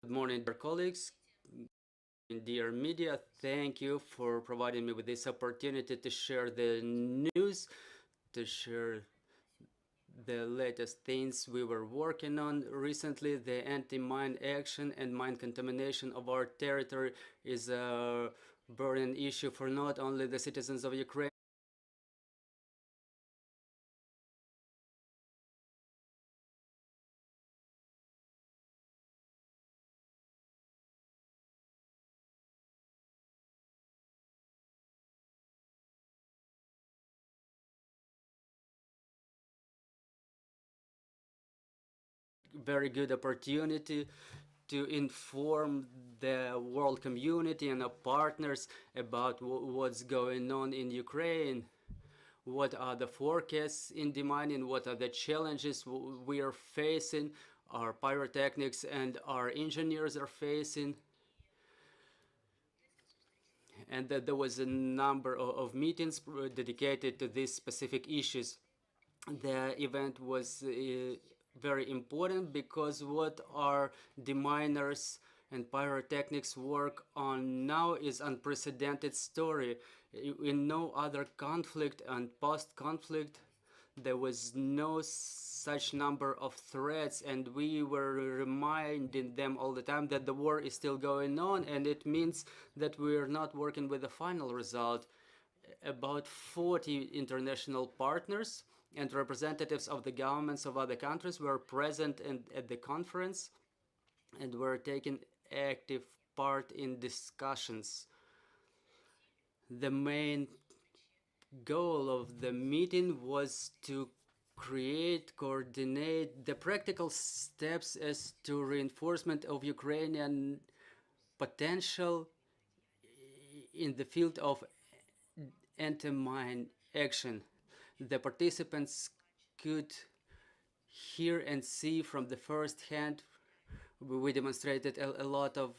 Good morning, dear colleagues, dear media. Thank you for providing me with this opportunity to share the news, to share the latest things we were working on recently. The anti-mine action and mine contamination of our territory is a burning issue for not only the citizens of Ukraine. Very good opportunity to inform the world community and our partners about what's going on in Ukraine, what are the forecasts in the mining, what are the challenges we are facing, our pyrotechnics and our engineers are facing, and that there was a number of meetings dedicated to these specific issues. The event was very important because what our deminers and pyrotechnics work on now is unprecedented story. In no other conflict and post-conflict there was no such number of threats, and we were reminding them all the time that the war is still going on, and it means that we are not working with the final result. About 40 international partners and representatives of the governments of other countries were present at the conference and were taking active part in discussions. The main goal of the meeting was to coordinate the practical steps as to reinforcement of Ukrainian potential in the field of anti-mine action. The participants could hear and see from the first hand. We demonstrated a lot of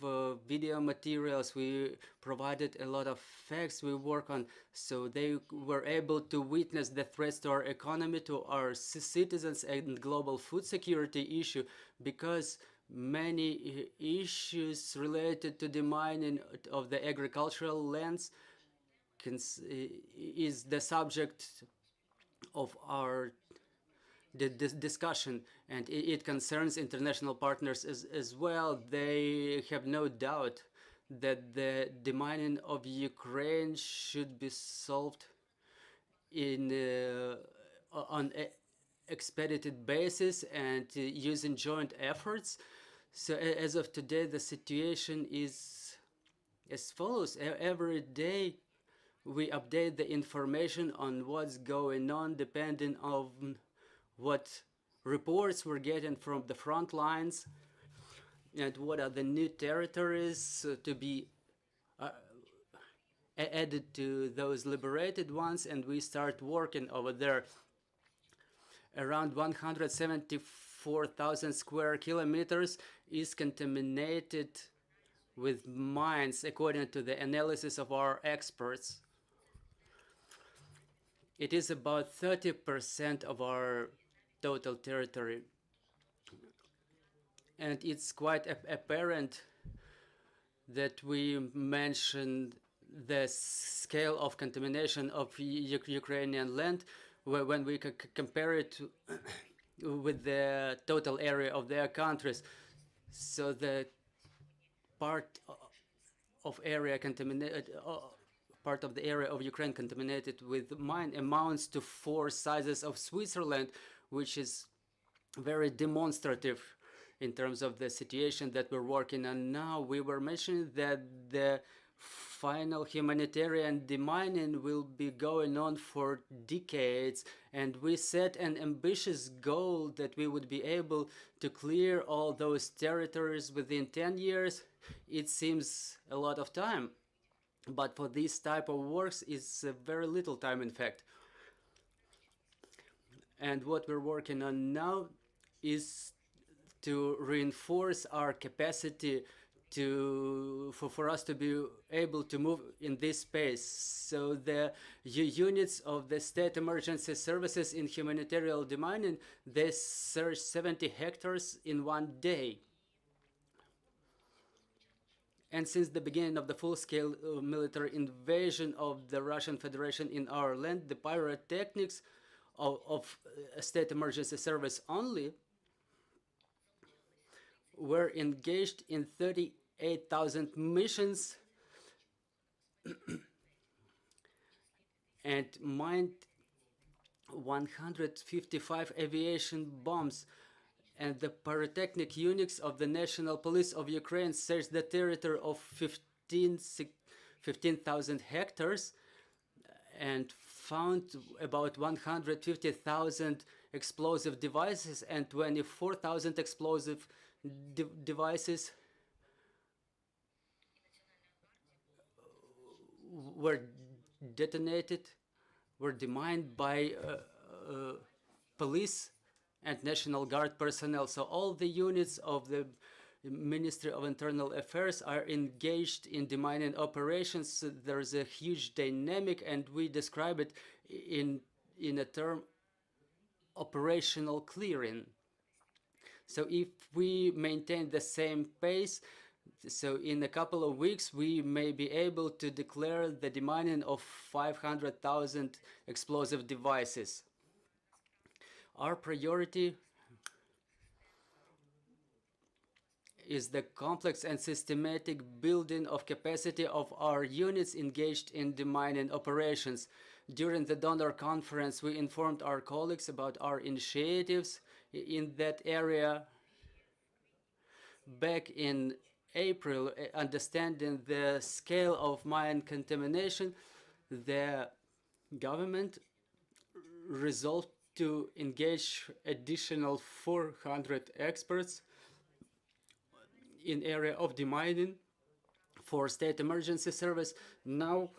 video materials, we provided a lot of facts we work on, so they were able to witness the threats to our economy, to our citizens, and global food security issue, because many issues related to the mining of the agricultural lands is the subject of our discussion, and it concerns international partners as well. They have no doubt that the demining of Ukraine should be solved in on expedited basis and using joint efforts. So as of today, the situation is as follows. Every day we update the information on what's going on depending on what reports we're getting from the front lines and what are the new territories to be added to those liberated ones, and we start working over there. Around 174,000 square kilometers is contaminated with mines according to the analysis of our experts. It is about 30% of our total territory, and it's quite apparent that we mentioned the scale of contamination of Ukrainian land when we compare it with the total area of their countries. So the part of area contaminated, part of the area of Ukraine contaminated with mine amounts to 4 sizes of Switzerland, which is very demonstrative in terms of the situation that we're working on now. We were mentioning that the final humanitarian demining will be going on for decades, and we set an ambitious goal that we would be able to clear all those territories within 10 years. It seems a lot of time, but for this type of works it's very little time, in fact. And what we're working on now is to reinforce our capacity for us to be able to move in this space. So the units of the state emergency services in humanitarian demining, they search 70 hectares in one day. And since the beginning of the full-scale military invasion of the Russian Federation in our land, the pyrotechnics of state emergency service only were engaged in 38,000 missions and mined 155 aviation bombs. And the pyrotechnic units of the National Police of Ukraine searched the territory of 15,000 hectares and found about 150,000 explosive devices and 24,000 explosive devices were detonated, were demined by police and National Guard personnel. So all the units of the Ministry of Internal Affairs are engaged in demining operations. There's a huge dynamic, and we describe it in a term operational clearing. So if we maintain the same pace, so in a couple of weeks we may be able to declare the demining of 500,000 explosive devices. Our priority is the complex and systematic building of capacity of our units engaged in demining operations. During the donor conference, we informed our colleagues about our initiatives in that area. Back in April, understanding the scale of mine contamination, the government resolved to engage additional 400 experts in area of demining for state emergency service. Now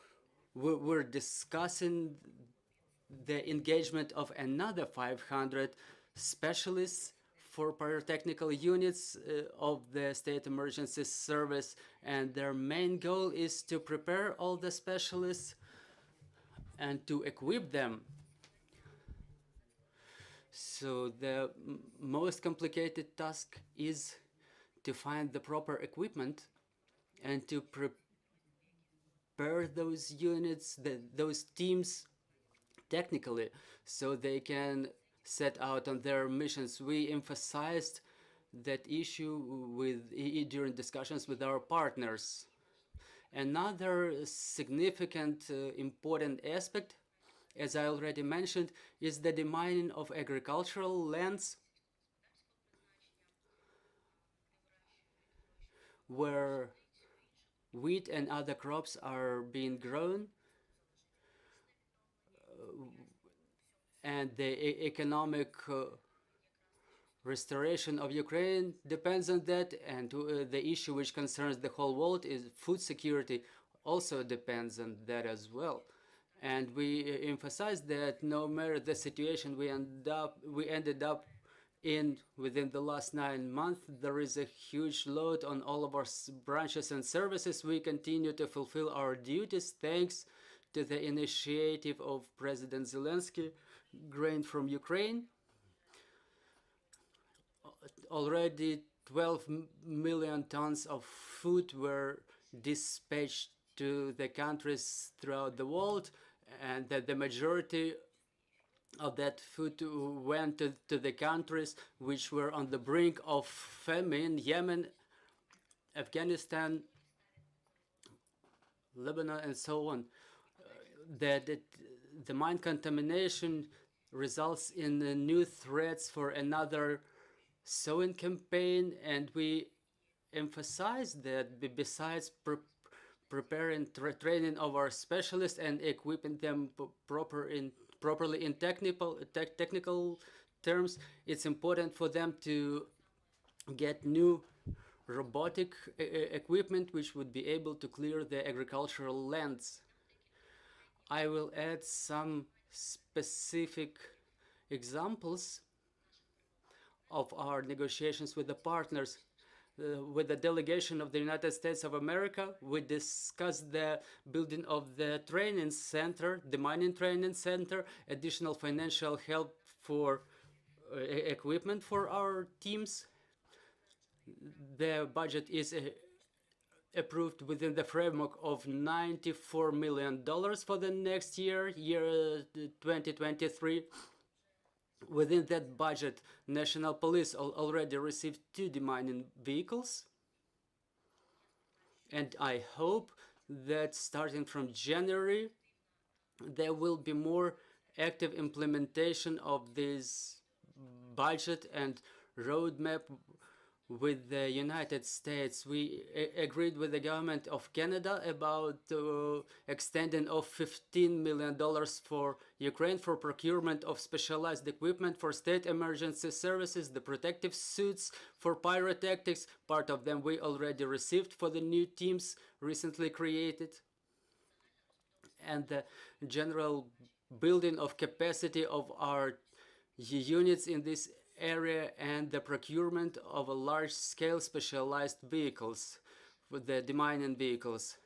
we're discussing the engagement of another 500 specialists for pyrotechnical units of the state emergency service, and their main goal is to prepare all the specialists and to equip them. So the most complicated task is to find the proper equipment and to prepare those units, those teams technically, so they can set out on their missions. We emphasized that issue during discussions with our partners. Another significant, important aspect, as I already mentioned, is the demining of agricultural lands where wheat and other crops are being grown, and the economic restoration of Ukraine depends on that, and the issue which concerns the whole world is food security also depends on that as well. And we emphasize that no matter the situation we ended up in within the last 9 months, there is a huge load on all of our branches and services. We continue to fulfill our duties thanks to the initiative of President Zelensky, Grain from Ukraine. Already 12 million tons of food were dispatched to the countries throughout the world, and that the majority of that food went to the countries which were on the brink of famine: Yemen, Afghanistan, Lebanon, and so on. The mine contamination results in new threats for another sowing campaign, and we emphasize that besides preparing training of our specialists and equipping them properly in technical terms, it's important for them to get new robotic equipment which would be able to clear the agricultural lands. I will add some specific examples of our negotiations with the partners. With the delegation of the United States of America, we discussed the building of the training center, the mining training center, additional financial help for equipment for our teams. The budget is approved within the framework of $94 million for the next year, 2023. Within that budget, National Police already received 2 demining vehicles, and I hope that starting from January there will be more active implementation of this budget and roadmap with the United States. We agreed with the government of Canada about extending of $15 million for Ukraine for procurement of specialized equipment for state emergency services, the protective suits for pyrotactics. Part of them we already received for the new teams recently created. And the general building of capacity of our units in this area and the procurement of a large-scale specialized vehicles, with the demining vehicles.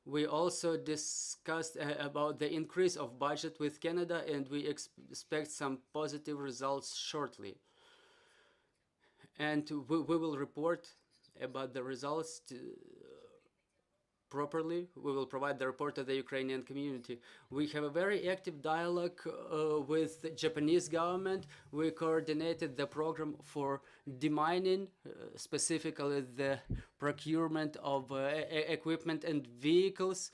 We also discussed about the increase of budget with Canada, and we expect some positive results shortly. And we will report about the results properly. We will provide the report to the Ukrainian community. We have a very active dialogue with the Japanese government. We coordinated the program for demining, specifically the procurement of equipment and vehicles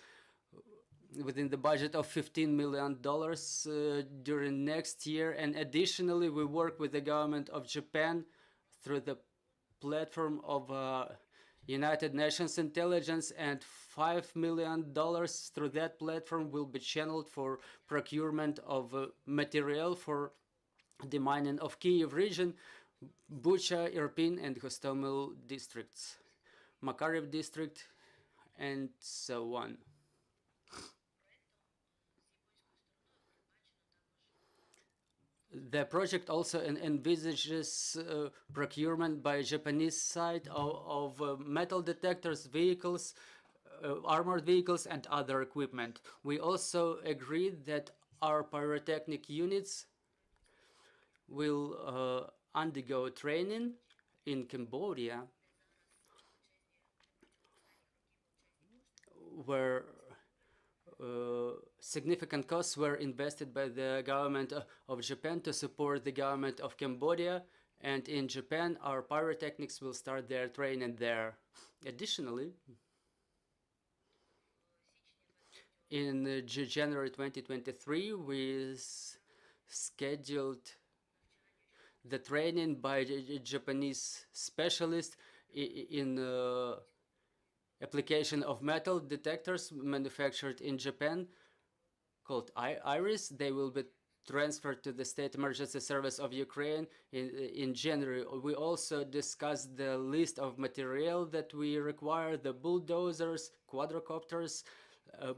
within the budget of $15 million during next year. And additionally, we work with the government of Japan through the platform of United Nations Intelligence, and $5 million through that platform will be channeled for procurement of material for the mining of Kyiv region, Bucha, Irpin, and Hostomel districts, Makarev district, and so on. The project also envisages procurement by Japanese side of metal detectors, vehicles, armored vehicles, and other equipment. We also agreed that our pyrotechnic units will undergo training in Cambodia, where significant costs were invested by the government of Japan to support the government of Cambodia, and in Japan our pyrotechnics will start their training there. Additionally, in January 2023 we scheduled the training by Japanese specialists in application of metal detectors manufactured in Japan called IRIS. They will be transferred to the State Emergency Service of Ukraine in January. We also discussed the list of material that we require, the bulldozers, quadrocopters,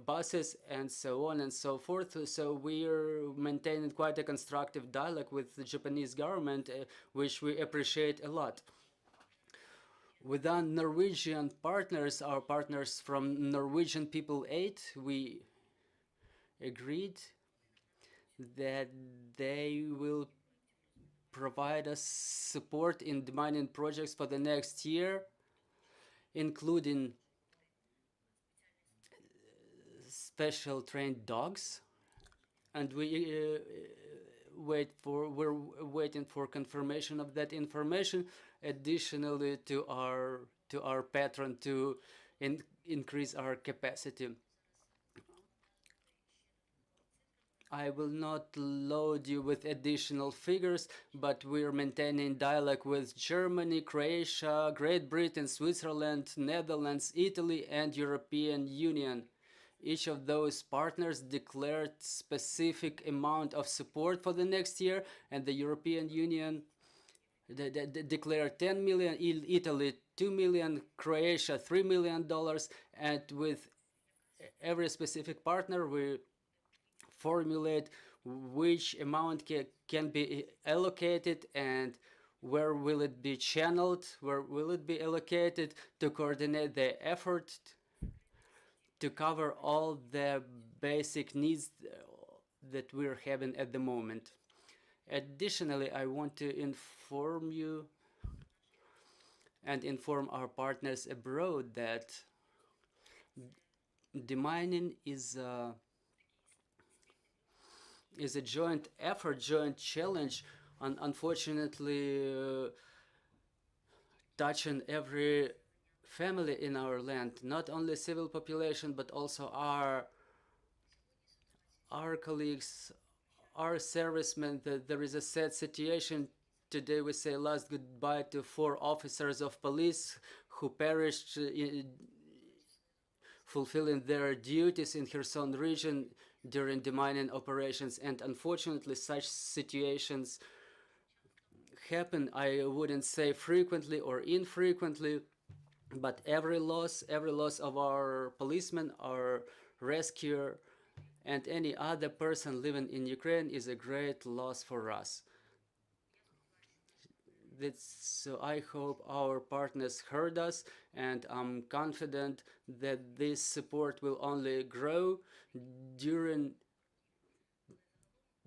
buses, and so on and so forth. So we are maintaining quite a constructive dialogue with the Japanese government, which we appreciate a lot. With our Norwegian partners, our partners from Norwegian People Aid, we agreed that they will provide us support in demining projects for the next year, including special trained dogs, and we're waiting for confirmation of that information. Additionally to our patron to increase our capacity. I will not load you with additional figures, but we're maintaining dialogue with Germany, Croatia, Great Britain, Switzerland, Netherlands, Italy, and European Union. Each of those partners declared specific amount of support for the next year, and the European Union declared 10 million, Italy 2 million, Croatia $3 million, and with every specific partner we formulate which amount can be allocated and where will it be channeled, where will it be allocated, to coordinate the effort to cover all the basic needs that we're having at the moment. Additionally, I want to inform you and inform our partners abroad that Demining is a joint effort, joint challenge, and unfortunately touching every family in our land, not only civil population but also our colleagues, our servicemen. There is a sad situation. Today we say last goodbye to 4 officers of police who perished fulfilling their duties in Kherson region during demining operations. And unfortunately, such situations happen. I wouldn't say frequently or infrequently, but every loss of our policeman, our rescuer, and any other person living in Ukraine is a great loss for us. So I hope our partners heard us, and I'm confident that this support will only grow during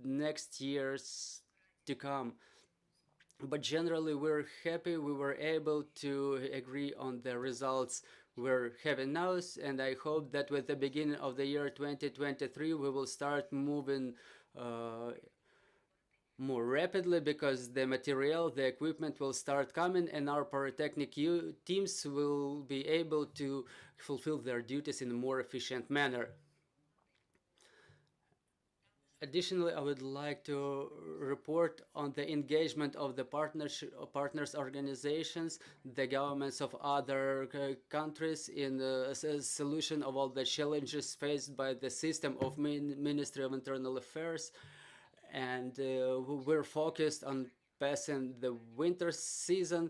next years to come. But generally, we're happy we were able to agree on the results we're having now, and I hope that with the beginning of the year 2023 we will start moving more rapidly, because the material, the equipment will start coming, and our pyrotechnic teams will be able to fulfill their duties in a more efficient manner. Additionally, I would like to report on the engagement of the partners organizations, the governments of other countries in the solution of all the challenges faced by the system of Ministry of Internal Affairs. And we're focused on passing the winter season,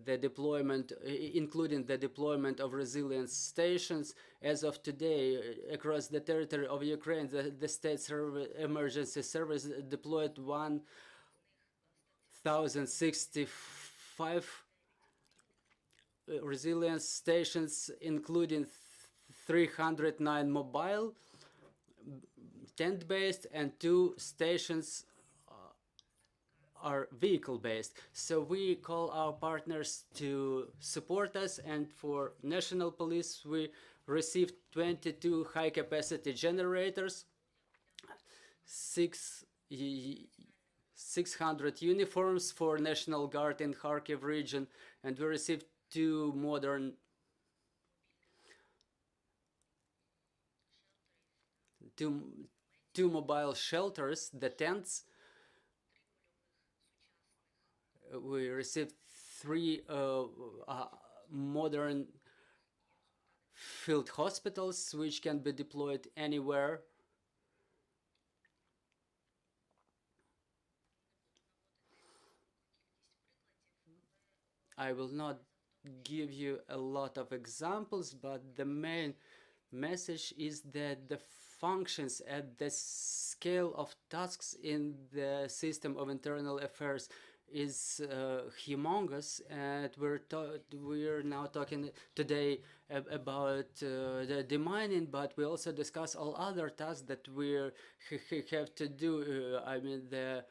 the deployment, including the deployment of resilience stations. As of today, across the territory of Ukraine, the state emergency service deployed 1,065 resilience stations, including 309 mobile, tent-based, and 2 stations are vehicle-based. So we call our partners to support us, and for national police we received 22 high-capacity generators, 600 uniforms for National Guard in Kharkiv region, and we received 2 modern two mobile shelters, the tents. We received 3 modern field hospitals which can be deployed anywhere. I will not give you a lot of examples, but the main message is that the functions at the scale of tasks in the system of internal affairs is humongous, and we're now talking today about the demining, but we also discuss all other tasks that we have to do. I mean, the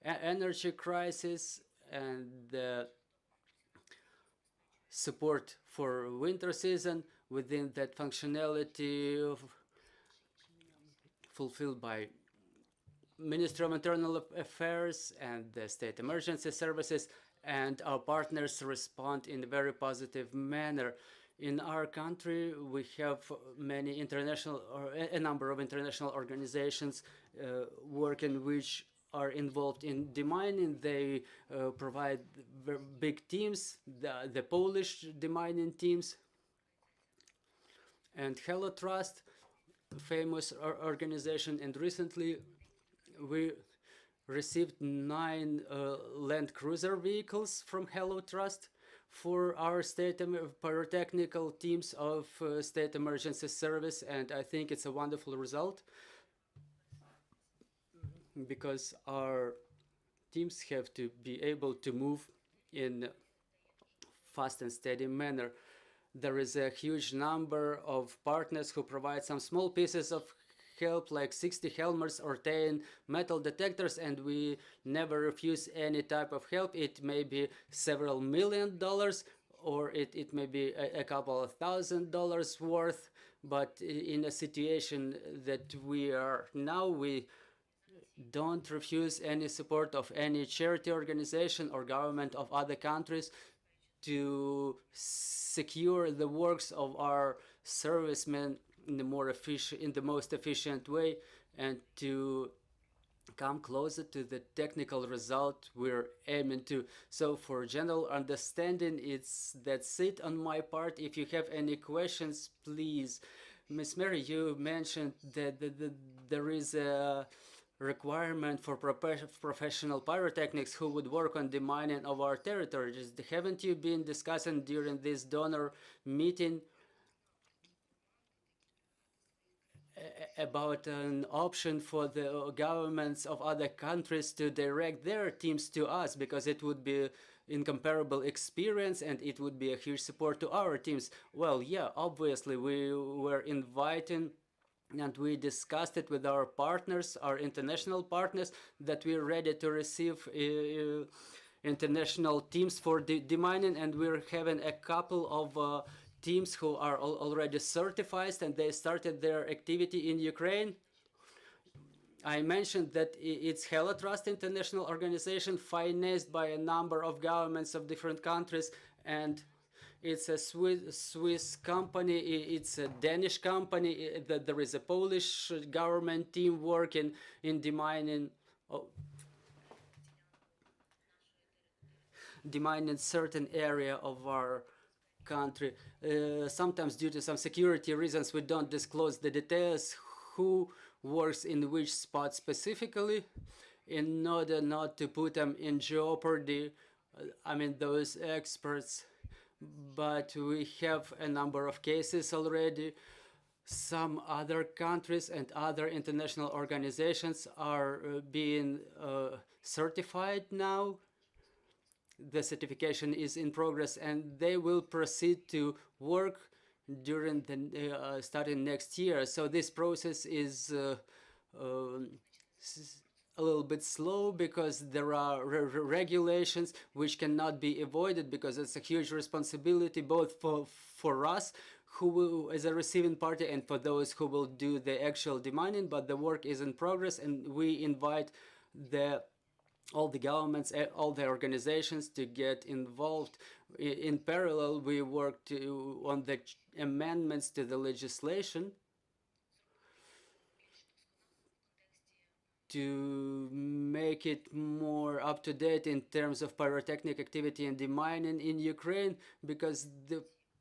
energy crisis and the support for winter season within that functionality fulfilled by Ministry of Internal Affairs and the State Emergency Services, and our partners respond in a very positive manner. In our country, we have many international, or a number of international organizations working, which are involved in demining. They provide big teams, the Polish demining teams, and Hello Trust, famous organization. And recently we received 9 Land Cruiser vehicles from Hello Trust for our state pyrotechnical teams of State Emergency Service, and I think it's a wonderful result, because our teams have to be able to move in fast and steady manner. There is a huge number of partners who provide some small pieces of help, like 60 helmets or 10 metal detectors, and we never refuse any type of help. It may be several $1 million or it may be a couple of $1,000 worth. But in a situation that we are now, we don't refuse any support of any charity organization or government of other countries to secure the works of our servicemen in the most efficient way, and to come closer to the technical result we're aiming to. So for general understanding, that's it on my part. If you have any questions, please. Miss Mary, you mentioned that there is a requirement for professional pyrotechnics who would work on the mining of our territories. Haven't you been discussing during this donor meeting about an option for the governments of other countries to direct their teams to us, because it would be incomparable experience and it would be a huge support to our teams? Well, yeah, obviously we were inviting and we discussed it with our partners, our international partners, that we're ready to receive international teams for demining, and we're having a couple of teams who are already certified and they started their activity in Ukraine. I mentioned that it's HeloTrust International Organization, financed by a number of governments of different countries, and it's a Swiss company, it's a Danish company, that there is a Polish government team working in demining, demining certain area of our country. Sometimes due to some security reasons we don't disclose the details who works in which spot specifically, in order not to put them in jeopardy, I mean those experts. But we have a number of cases already. Some other countries and other international organizations are being certified now. The certification is in progress and they will proceed to work during the starting next year. So this process is a little bit slow because there are regulations which cannot be avoided, because it's a huge responsibility both for us who will, as a receiving party, and for those who will do the actual demining. But the work is in progress and we invite all the governments, all the organizations to get involved. In parallel, we work on the amendments to the legislation to make it more up to date in terms of pyrotechnic activity and demining in Ukraine, because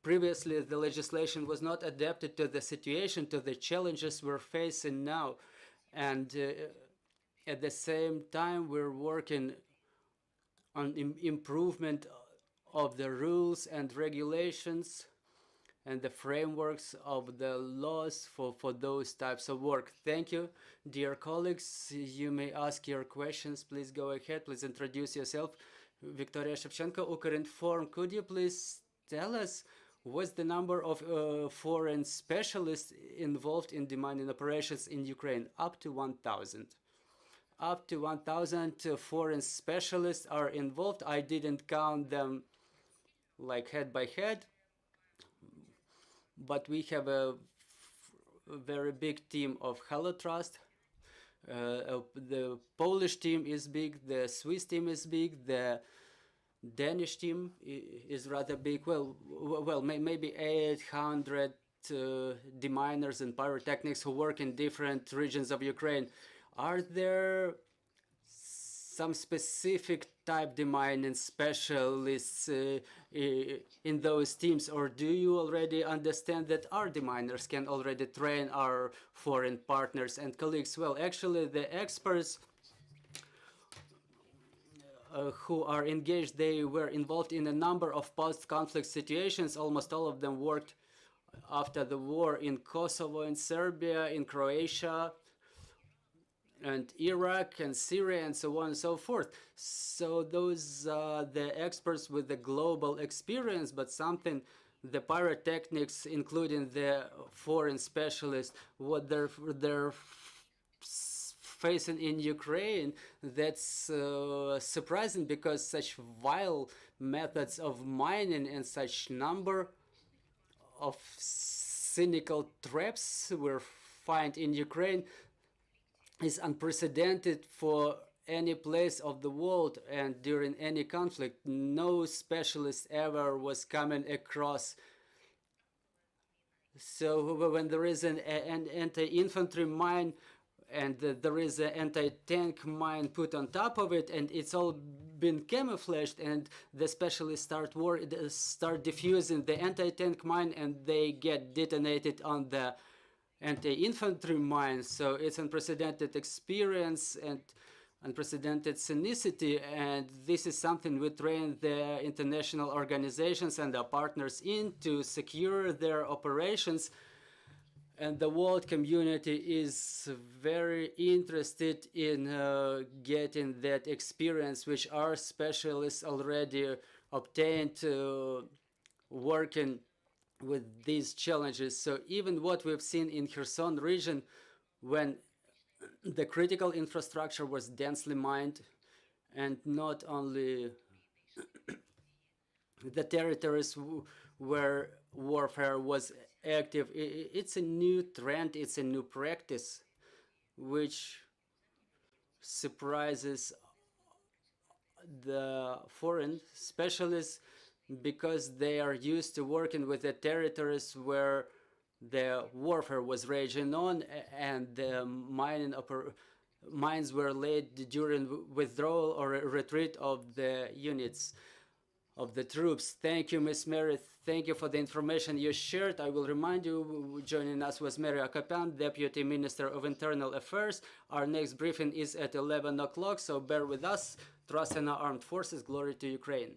previously the legislation was not adapted to the situation, to the challenges we're facing now. And at the same time, we're working on improvement of the rules and regulations and the frameworks of the laws for those types of work. Thank you, dear colleagues. You may ask your questions. Please go ahead. Please introduce yourself. Victoria Shevchenko, Ukrinform. Could you please tell us what's the number of foreign specialists involved in demining operations in Ukraine? Up to 1,000. Up to 1,000 foreign specialists are involved. I didn't count them like head by head, but we have a very big team of HeloTrust. The Polish team is big, the Swiss team is big, the Danish team is rather big. Well, maybe 800 deminers and pyrotechnics who work in different regions of Ukraine. Are there some specific type demining specialists in those teams, or do you already understand that our deminers can already train our foreign partners and colleagues? Well, actually, the experts who are engaged, they were involved in a number of post-conflict situations. Almost all of them worked after the war in Kosovo, in Serbia, in Croatia, and Iraq and Syria and so on and so forth. So those are the experts with the global experience, but something the pyrotechnics, including the foreign specialists, what their facing in Ukraine. That's surprising, because such vile methods of mining and such number of cynical traps we find in Ukraine is unprecedented for any place of the world, and during any conflict no specialist ever was coming across. So when there is an anti-infantry mine and there is an anti-tank mine put on top of it, and it's all been camouflaged, and the specialists start diffusing the anti-tank mine, and they get detonated on the anti-infantry mine. So it's unprecedented experience and unprecedented cynicity, and this is something we train the international organizations and our partners in to secure their operations. And the world community is very interested in getting that experience, which our specialists already obtained working with these challenges. So even what we've seen in Kherson region, when the critical infrastructure was densely mined, and not only the territories where warfare was active, it's a new trend, it's a new practice, which surprises the foreign specialists, because they are used to working with the territories where the warfare was raging on, and the mines were laid during withdrawal or retreat of the units of the troops. Thank you, Ms. Mary. Thank you for the information you shared. I will remind you, joining us was Mary Hakobyan, Deputy Minister of Internal Affairs. Our next briefing is at 11 o'clock, so bear with us. Trust in our armed forces. Glory to Ukraine.